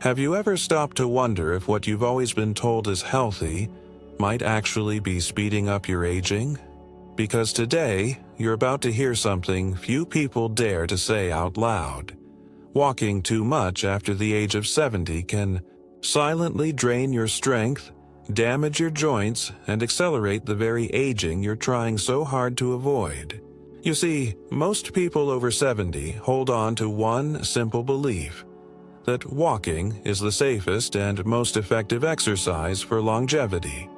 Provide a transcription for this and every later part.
Have you ever stopped to wonder if what you've always been told is healthy might actually be speeding up your aging? Because today, you're about to hear something few people dare to say out loud. Walking too much after the age of 70 can silently drain your strength, damage your joints, and accelerate the very aging you're trying so hard to avoid. You see, most people over 70 hold on to one simple belief: that walking is the safest and most effective exercise for longevity.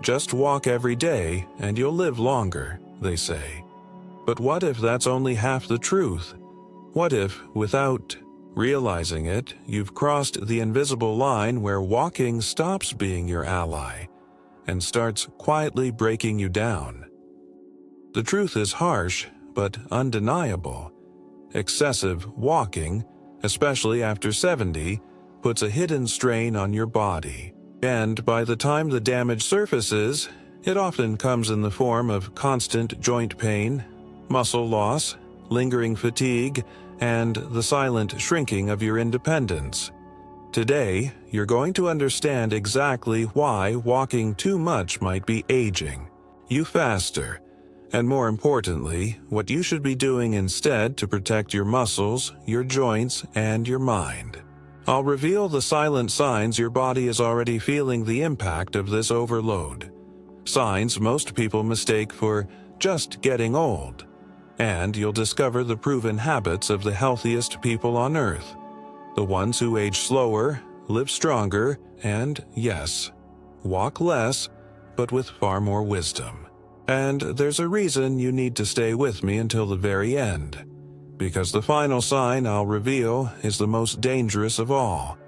Just walk every day and you'll live longer, they say. But what if that's only half the truth? What if, without realizing it, you've crossed the invisible line where walking stops being your ally and starts quietly breaking you down? The truth is harsh, but undeniable. Excessive walking, especially after 70, puts a hidden strain on your body. And by the time the damage surfaces, it often comes in the form of constant joint pain, muscle loss, lingering fatigue, and the silent shrinking of your independence. Today, you're going to understand exactly why walking too much might be aging you faster, and more importantly, what you should be doing instead to protect your muscles, your joints, and your mind. I'll reveal the silent signs your body is already feeling the impact of this overload. Signs most people mistake for just getting old. And you'll discover the proven habits of the healthiest people on Earth. The ones who age slower, live stronger, and, yes, walk less, but with far more wisdom. And there's a reason you need to stay with me until the very end. Because the final sign I'll reveal is the most dangerous of all.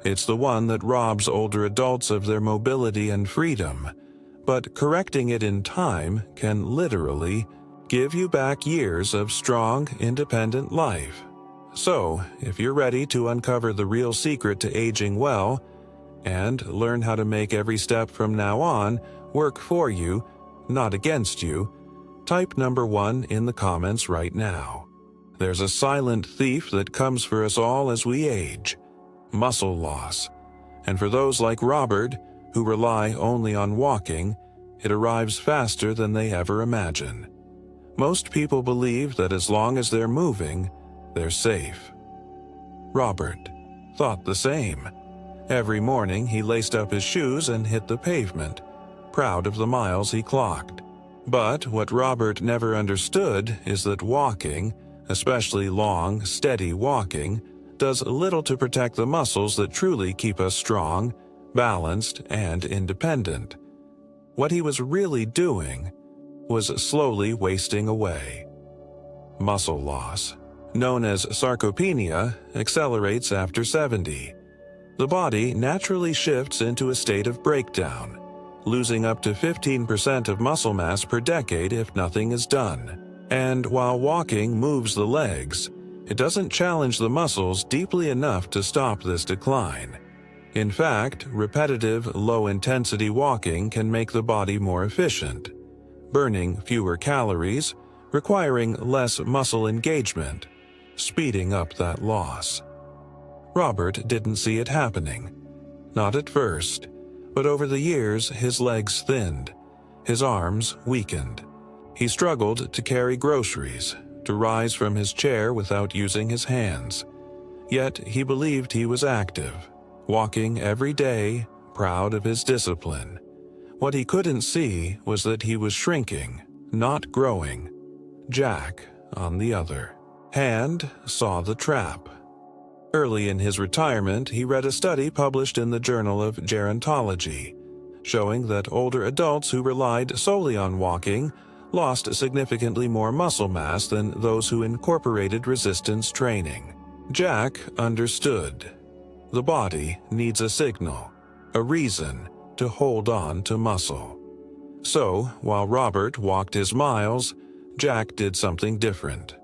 It's the one that robs older adults of their mobility and freedom, but correcting it in time can literally give you back years of strong, independent life. So, if you're ready to uncover the real secret to aging well and learn how to make every step from now on work for you, not against you, type number 1 in the comments right now. There's a silent thief that comes for us all as we age: muscle loss. And for those like Robert, who rely only on walking, it arrives faster than they ever imagine. Most people believe that as long as they're moving, they're safe. Robert thought the same. Every morning he laced up his shoes and hit the pavement, proud of the miles he clocked. But what Robert never understood is that walking, especially long, steady walking, does little to protect the muscles that truly keep us strong, balanced, and independent. What he was really doing was slowly wasting away. Muscle loss, known as sarcopenia, accelerates after 70. The body naturally shifts into a state of breakdown, losing up to 15% of muscle mass per decade if nothing is done. And while walking moves the legs, it doesn't challenge the muscles deeply enough to stop this decline. In fact, repetitive, low-intensity walking can make the body more efficient, burning fewer calories, requiring less muscle engagement, speeding up that loss. Robert didn't see it happening. Not at first, but over the years his legs thinned, his arms weakened. He struggled to carry groceries, to rise from his chair without using his hands. Yet he believed he was active, walking every day, proud of his discipline. What he couldn't see was that he was shrinking, not growing. Jack, on the other hand, saw the trap. Early in his retirement, he read a study published in the Journal of Gerontology, showing that older adults who relied solely on walking lost significantly more muscle mass than those who incorporated resistance training. Jack understood. The body needs a signal, a reason to hold on to muscle. So, while Robert walked his miles, Jack did something different.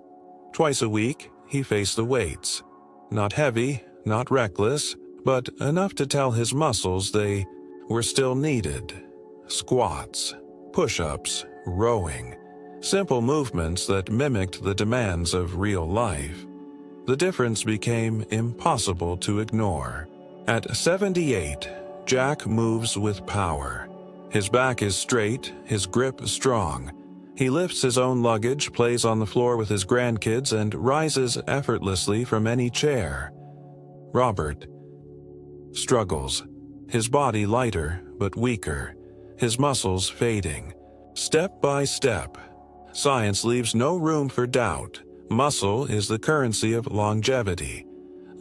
Twice a week, he faced the weights. Not heavy, not reckless, but enough to tell his muscles they were still needed. Squats, push-ups, rowing. Simple movements that mimicked the demands of real life. The difference became impossible to ignore. At 78, Jack moves with power. His back is straight, his grip strong. He lifts his own luggage, plays on the floor with his grandkids, and rises effortlessly from any chair. Robert struggles, his body lighter but weaker, his muscles fading. Step by step, science leaves no room for doubt. Muscle is the currency of longevity.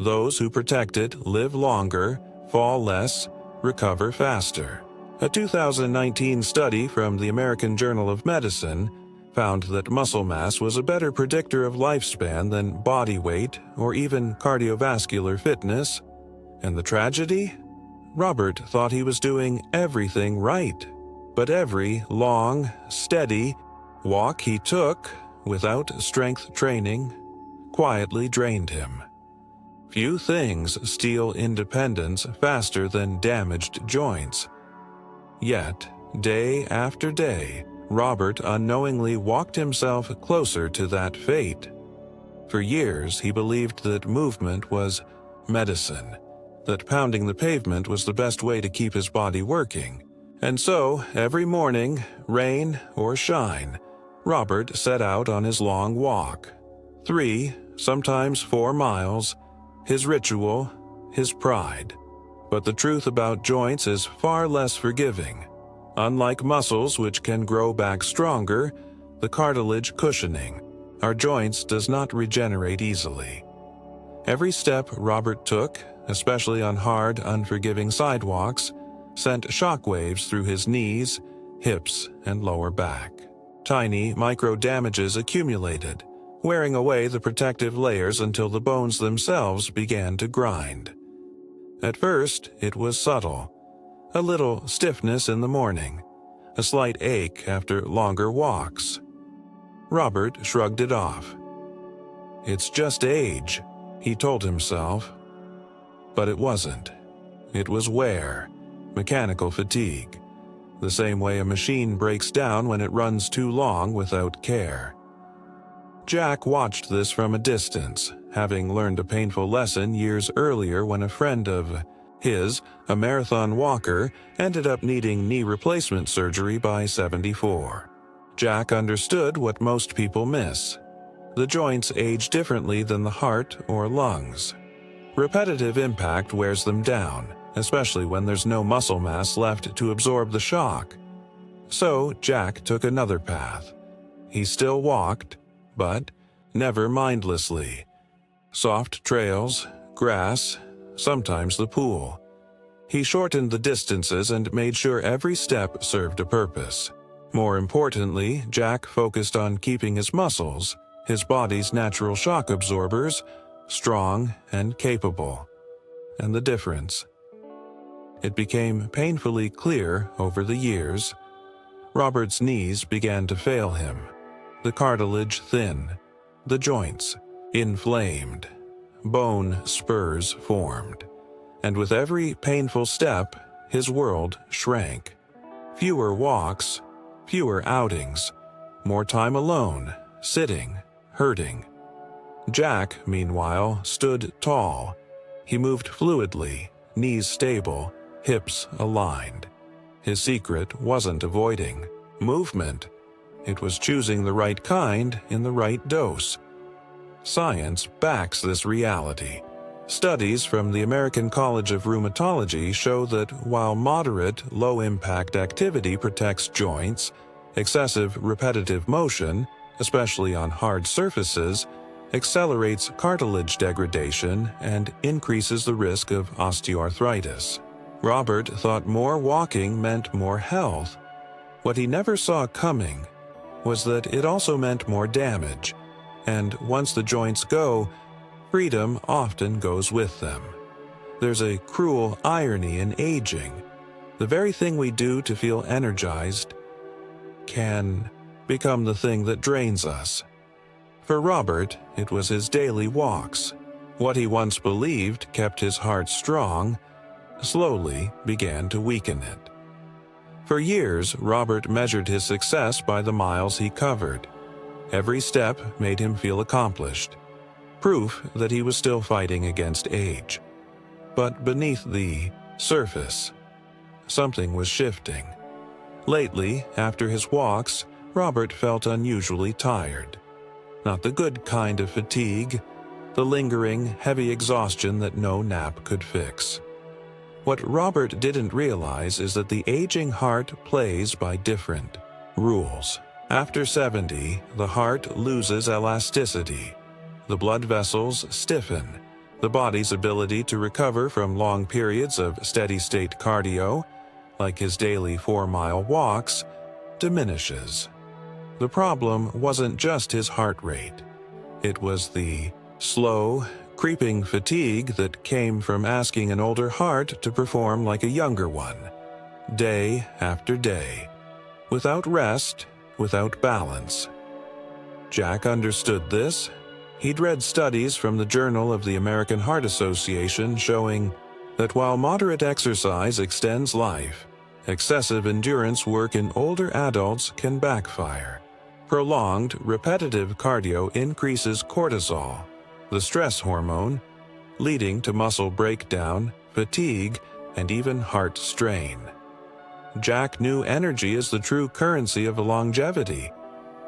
Those who protect it live longer, fall less, recover faster. A 2019 study from the American Journal of Medicine found that muscle mass was a better predictor of lifespan than body weight or even cardiovascular fitness. And the tragedy? Robert thought he was doing everything right. But every long, steady walk he took, without strength training, quietly drained him. Few things steal independence faster than damaged joints. Yet, day after day, Robert unknowingly walked himself closer to that fate. For years, he believed that movement was medicine, that pounding the pavement was the best way to keep his body working. And so, every morning, rain or shine, Robert set out on his long walk. 3, sometimes 4 miles, his ritual, his pride. But the truth about joints is far less forgiving. Unlike muscles, which can grow back stronger, the cartilage cushioning our joints does not regenerate easily. Every step Robert took, especially on hard, unforgiving sidewalks, sent shockwaves through his knees, hips, and lower back. Tiny micro-damages accumulated, wearing away the protective layers until the bones themselves began to grind. At first, it was subtle. A little stiffness in the morning, a slight ache after longer walks. Robert shrugged it off. "It's just age," he told himself. But it wasn't. It was wear, mechanical fatigue, the same way a machine breaks down when it runs too long without care. Jack watched this from a distance, having learned a painful lesson years earlier when a friend of his, a marathon walker, ended up needing knee replacement surgery by 74. Jack understood what most people miss. The joints age differently than the heart or lungs. Repetitive impact wears them down, especially when there's no muscle mass left to absorb the shock. So Jack took another path. He still walked, but never mindlessly. Soft trails, grass, sometimes the pool. He shortened the distances and made sure every step served a purpose. More importantly, Jack focused on keeping his muscles, his body's natural shock absorbers, strong and capable. And the difference? It became painfully clear over the years. Robert's knees began to fail him, the cartilage thin, the joints inflamed, bone spurs formed. And with every painful step, his world shrank. Fewer walks, fewer outings, more time alone, sitting, hurting. Jack, meanwhile, stood tall. He moved fluidly, knees stable, hips aligned. His secret wasn't avoiding movement. It was choosing the right kind in the right dose. Science backs this reality. Studies from the American College of Rheumatology show that while moderate, low-impact activity protects joints, excessive repetitive motion, especially on hard surfaces, accelerates cartilage degradation and increases the risk of osteoarthritis. Robert thought more walking meant more health. What he never saw coming was that it also meant more damage, and once the joints go, freedom often goes with them. There's a cruel irony in aging. The very thing we do to feel energized can become the thing that drains us. For Robert, it was his daily walks. What he once believed kept his heart strong, slowly began to weaken it. For years, Robert measured his success by the miles he covered. Every step made him feel accomplished, proof that he was still fighting against age. But beneath the surface, something was shifting. Lately, after his walks, Robert felt unusually tired. Not the good kind of fatigue, the lingering, heavy exhaustion that no nap could fix. What Robert didn't realize is that the aging heart plays by different rules. After 70, the heart loses elasticity. The blood vessels stiffen. The body's ability to recover from long periods of steady-state cardio, like his daily 4-mile walks, diminishes. The problem wasn't just his heart rate. It was the slow, creeping fatigue that came from asking an older heart to perform like a younger one, day after day, without rest, without balance. Jack understood this. He'd read studies from the Journal of the American Heart Association showing that while moderate exercise extends life, excessive endurance work in older adults can backfire. Prolonged, repetitive cardio increases cortisol, the stress hormone, leading to muscle breakdown, fatigue, and even heart strain. Jack knew energy is the true currency of longevity,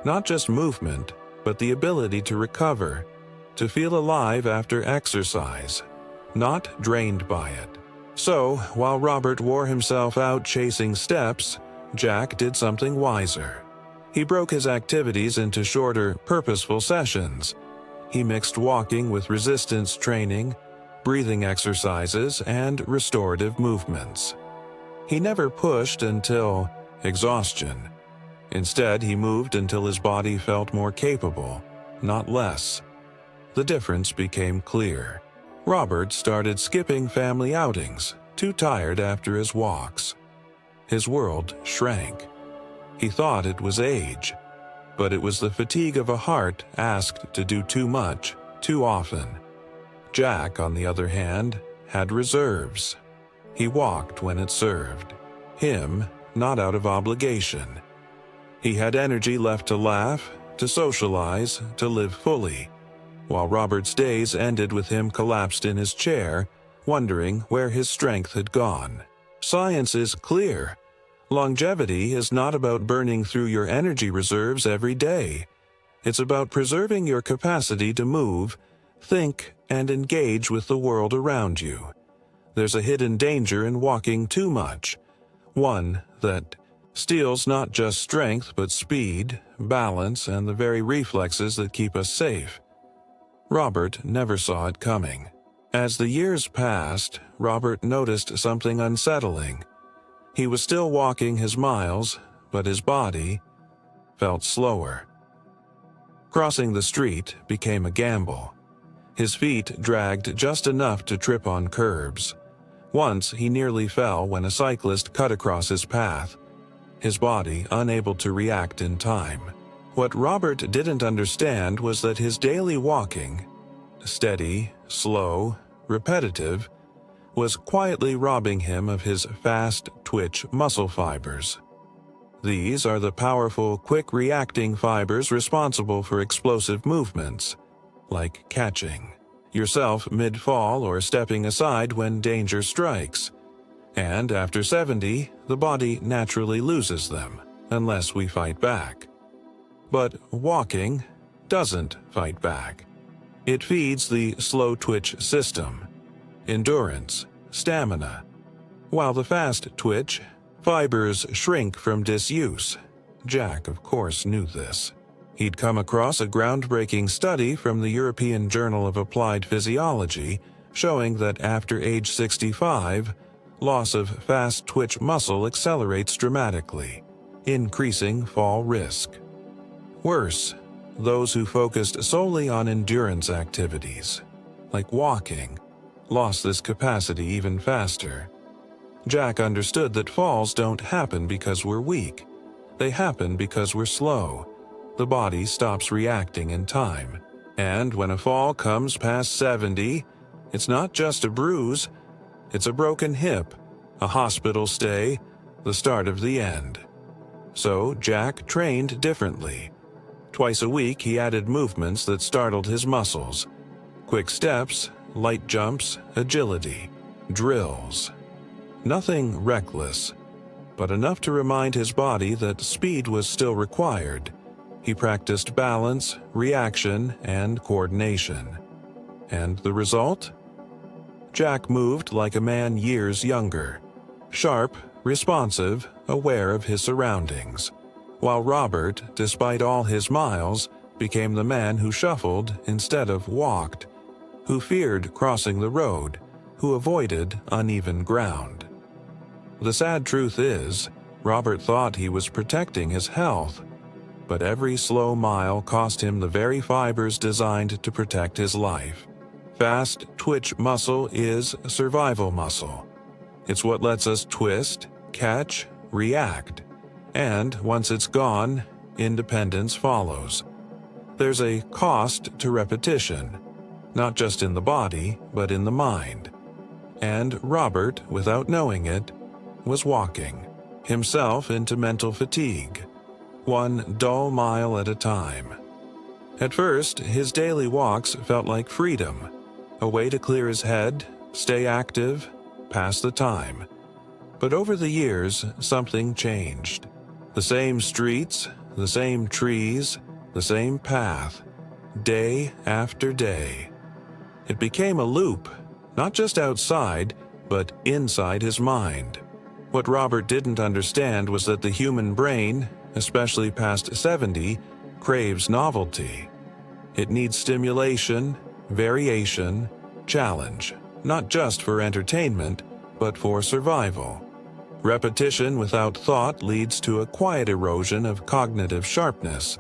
not just movement, but the ability to recover, to feel alive after exercise, not drained by it. So, while Robert wore himself out chasing steps, Jack did something wiser. He broke his activities into shorter, purposeful sessions. He mixed walking with resistance training, breathing exercises, and restorative movements. He never pushed until exhaustion. Instead, he moved until his body felt more capable, not less. The difference became clear. Robert started skipping family outings, too tired after his walks. His world shrank. He thought it was age, but it was the fatigue of a heart asked to do too much, too often. Jack, on the other hand, had reserves. He walked when it served him, not out of obligation. He had energy left to laugh, to socialize, to live fully, while Robert's days ended with him collapsed in his chair, wondering where his strength had gone. Science is clear. Longevity is not about burning through your energy reserves every day. It's about preserving your capacity to move, think, and engage with the world around you. There's a hidden danger in walking too much, one that steals not just strength but speed, balance, and the very reflexes that keep us safe. Robert never saw it coming. As the years passed, Robert noticed something unsettling. He was still walking his miles, but his body felt slower. Crossing the street became a gamble. His feet dragged just enough to trip on curbs. Once he nearly fell when a cyclist cut across his path, his body unable to react in time. What Robert didn't understand was that his daily walking, steady, slow, repetitive, was quietly robbing him of his fast-twitch muscle fibers. These are the powerful, quick-reacting fibers responsible for explosive movements, like catching yourself mid-fall or stepping aside when danger strikes. And after 70, the body naturally loses them, unless we fight back. But walking doesn't fight back. It feeds the slow-twitch system, endurance, stamina, while the fast-twitch fibers shrink from disuse. Jack, of course, knew this. He'd come across a groundbreaking study from the European Journal of Applied Physiology showing that after age 65, loss of fast-twitch muscle accelerates dramatically, increasing fall risk. Worse, those who focused solely on endurance activities, like walking, lost this capacity even faster. Jack understood that falls don't happen because we're weak. They happen because we're slow. The body stops reacting in time. And when a fall comes past 70, it's not just a bruise, it's a broken hip, a hospital stay, the start of the end. So Jack trained differently. Twice a week he added movements that startled his muscles. Quick steps, light jumps, agility. Drills. Nothing reckless, but enough to remind his body that speed was still required. He practiced balance, reaction, and coordination. And the result? Jack moved like a man years younger. Sharp, responsive, aware of his surroundings. While Robert, despite all his miles, became the man who shuffled instead of walked, who feared crossing the road, who avoided uneven ground. The sad truth is, Robert thought he was protecting his health, but every slow mile cost him the very fibers designed to protect his life. Fast twitch muscle is survival muscle. It's what lets us twist, catch, react. And once it's gone, independence follows. There's a cost to repetition, not just in the body, but in the mind. And Robert, without knowing it, was walking himself into mental fatigue, one dull mile at a time. At first, his daily walks felt like freedom, a way to clear his head, stay active, pass the time. But over the years, something changed. The same streets, the same trees, the same path, day after day. It became a loop, not just outside, but inside his mind. What Robert didn't understand was that the human brain, especially past 70, craves novelty. It needs stimulation, variation, challenge, not just for entertainment, but for survival. Repetition without thought leads to a quiet erosion of cognitive sharpness.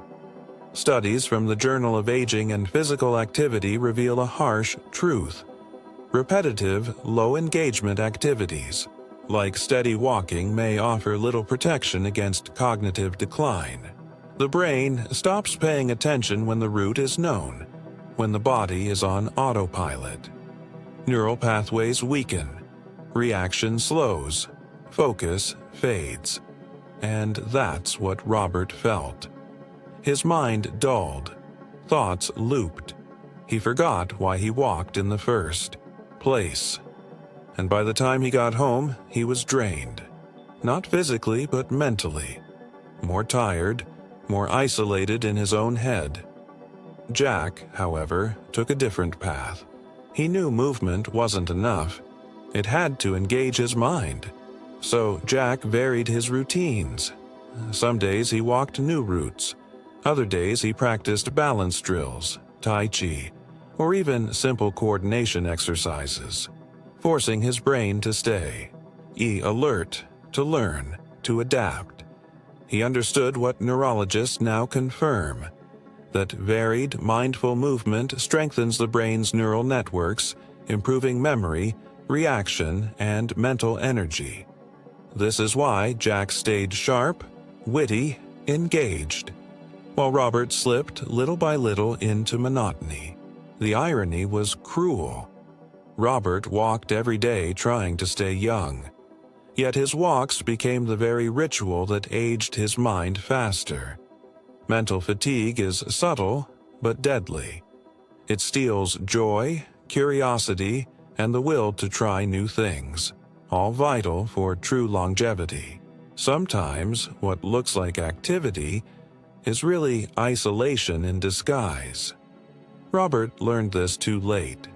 Studies from the Journal of Aging and Physical Activity reveal a harsh truth. Repetitive, low-engagement activities, like steady walking, may offer little protection against cognitive decline. The brain stops paying attention when the route is known, when the body is on autopilot. Neural pathways weaken, reaction slows, focus fades. And that's what Robert felt. His mind dulled, thoughts looped. He forgot why he walked in the first place. And by the time he got home, he was drained. Not physically, but mentally. More tired, more isolated in his own head. Jack, however, took a different path. He knew movement wasn't enough. It had to engage his mind. So Jack varied his routines. Some days he walked new routes. Other days he practiced balance drills, Tai Chi, or even simple coordination exercises, forcing his brain to stay alert, to learn, to adapt. He understood what neurologists now confirm, that varied, mindful movement strengthens the brain's neural networks, improving memory, reaction, and mental energy. This is why Jack stayed sharp, witty, engaged, while Robert slipped little by little into monotony. The irony was cruel. Robert walked every day trying to stay young. Yet his walks became the very ritual that aged his mind faster. Mental fatigue is subtle, but deadly. It steals joy, curiosity, and the will to try new things, all vital for true longevity. Sometimes what looks like activity is really isolation in disguise. Robert learned this too late.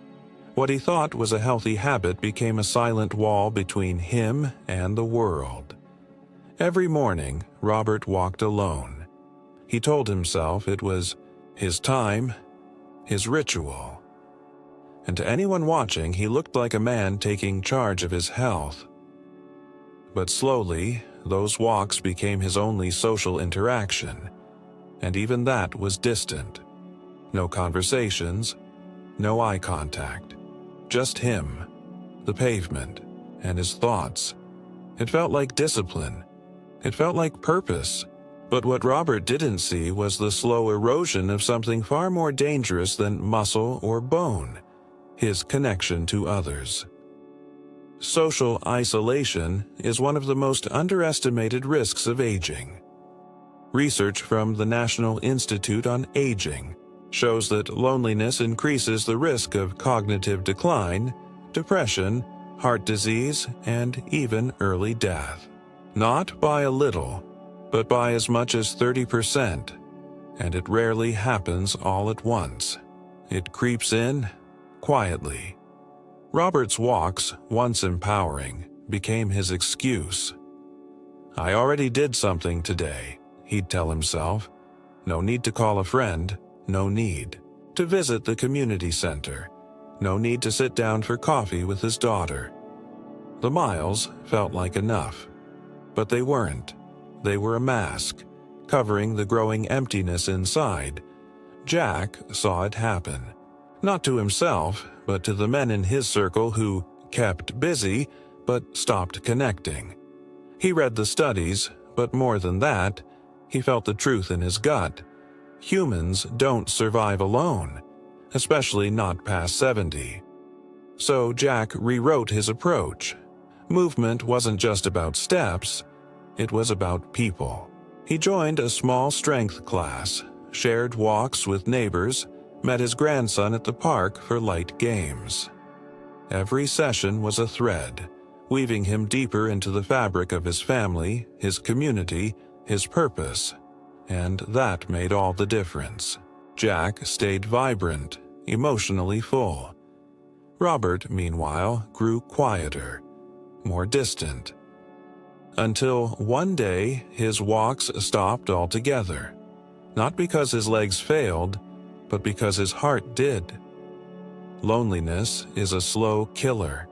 What he thought was a healthy habit became a silent wall between him and the world. Every morning, Robert walked alone. He told himself it was his time, his ritual. And to anyone watching, he looked like a man taking charge of his health. But slowly, those walks became his only social interaction, and even that was distant. No conversations, no eye contact. Just him, the pavement, and his thoughts. It felt like discipline. It felt like purpose. But what Robert didn't see was the slow erosion of something far more dangerous than muscle or bone: his connection to others. Social isolation is one of the most underestimated risks of aging. Research from the National Institute on Aging shows that loneliness increases the risk of cognitive decline, depression, heart disease, and even early death. Not by a little, but by as much as 30%, and it rarely happens all at once. It creeps in quietly. Robert's walks, once empowering, became his excuse. "I already did something today," he'd tell himself. No need to call a friend, no need to visit the community center, no need to sit down for coffee with his daughter. The miles felt like enough, but they weren't. They were a mask, covering the growing emptiness inside. Jack saw it happen, not to himself, but to the men in his circle who kept busy but stopped connecting. He read the studies, but more than that, he felt the truth in his gut. Humans don't survive alone, especially not past 70. So Jack rewrote his approach. Movement wasn't just about steps, it was about people. He joined a small strength class, shared walks with neighbors, met his grandson at the park for light games. Every session was a thread, weaving him deeper into the fabric of his family, his community, his purpose, and that made all the difference. Jack stayed vibrant, emotionally full. Robert, meanwhile, grew quieter, more distant. Until one day his walks stopped altogether, not because his legs failed, but because his heart did. Loneliness is a slow killer,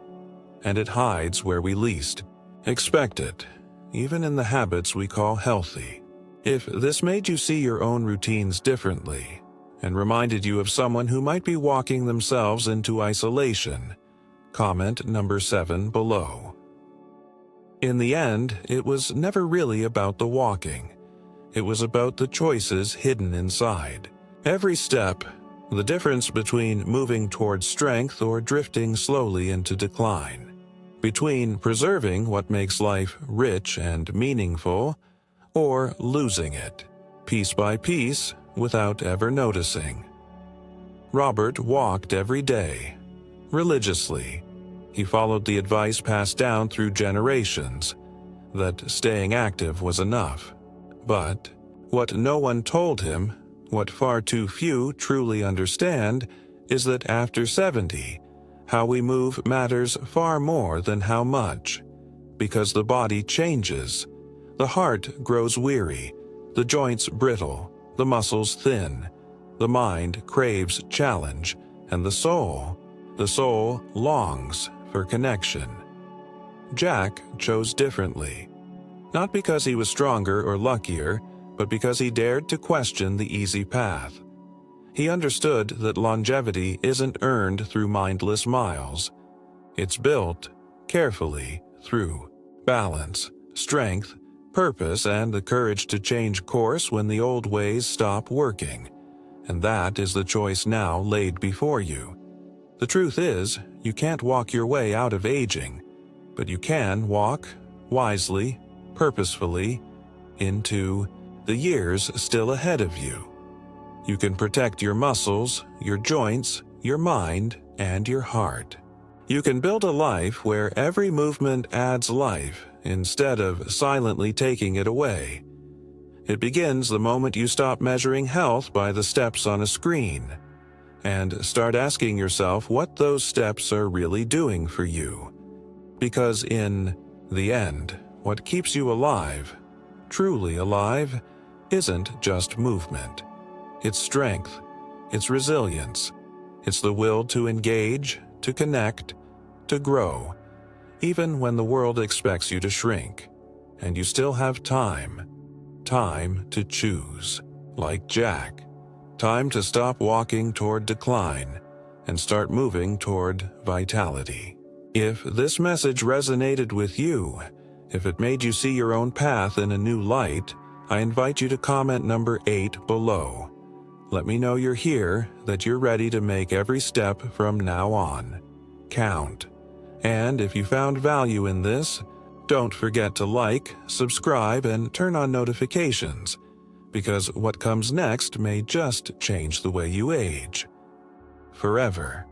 and it hides where we least expect it, even in the habits we call healthy. If this made you see your own routines differently, and reminded you of someone who might be walking themselves into isolation, comment number 7 below. In the end, it was never really about the walking. It was about the choices hidden inside. Every step, the difference between moving toward strength or drifting slowly into decline, between preserving what makes life rich and meaningful, or losing it, piece by piece, without ever noticing. Robert walked every day, religiously. He followed the advice passed down through generations, that staying active was enough. But what no one told him, what far too few truly understand, is that after 70, how we move matters far more than how much, because the body changes. The heart grows weary, the joints brittle, the muscles thin, the mind craves challenge, and the soul longs for connection. Jack chose differently, not because he was stronger or luckier, but because he dared to question the easy path. He understood that longevity isn't earned through mindless miles. It's built, carefully, through balance, strength, purpose, and the courage to change course when the old ways stop working. And that is the choice now laid before you. The truth is, you can't walk your way out of aging, but you can walk, wisely, purposefully, into the years still ahead of you. You can protect your muscles, your joints, your mind, and your heart. You can build a life where every movement adds life instead of silently taking it away. It begins the moment you stop measuring health by the steps on a screen and start asking yourself what those steps are really doing for you. Because in the end, what keeps you alive, truly alive, isn't just movement. It's strength, it's resilience, it's the will to engage, to connect, to grow, even when the world expects you to shrink, and you still have time to choose, like Jack. Time to stop walking toward decline and start moving toward vitality. If this message resonated with you, if it made you see your own path in a new light, I invite you to comment number 8 below. Let me know you're here, that you're ready to make every step from now on count. And if you found value in this, don't forget to like, subscribe, and turn on notifications, because what comes next may just change the way you age. Forever.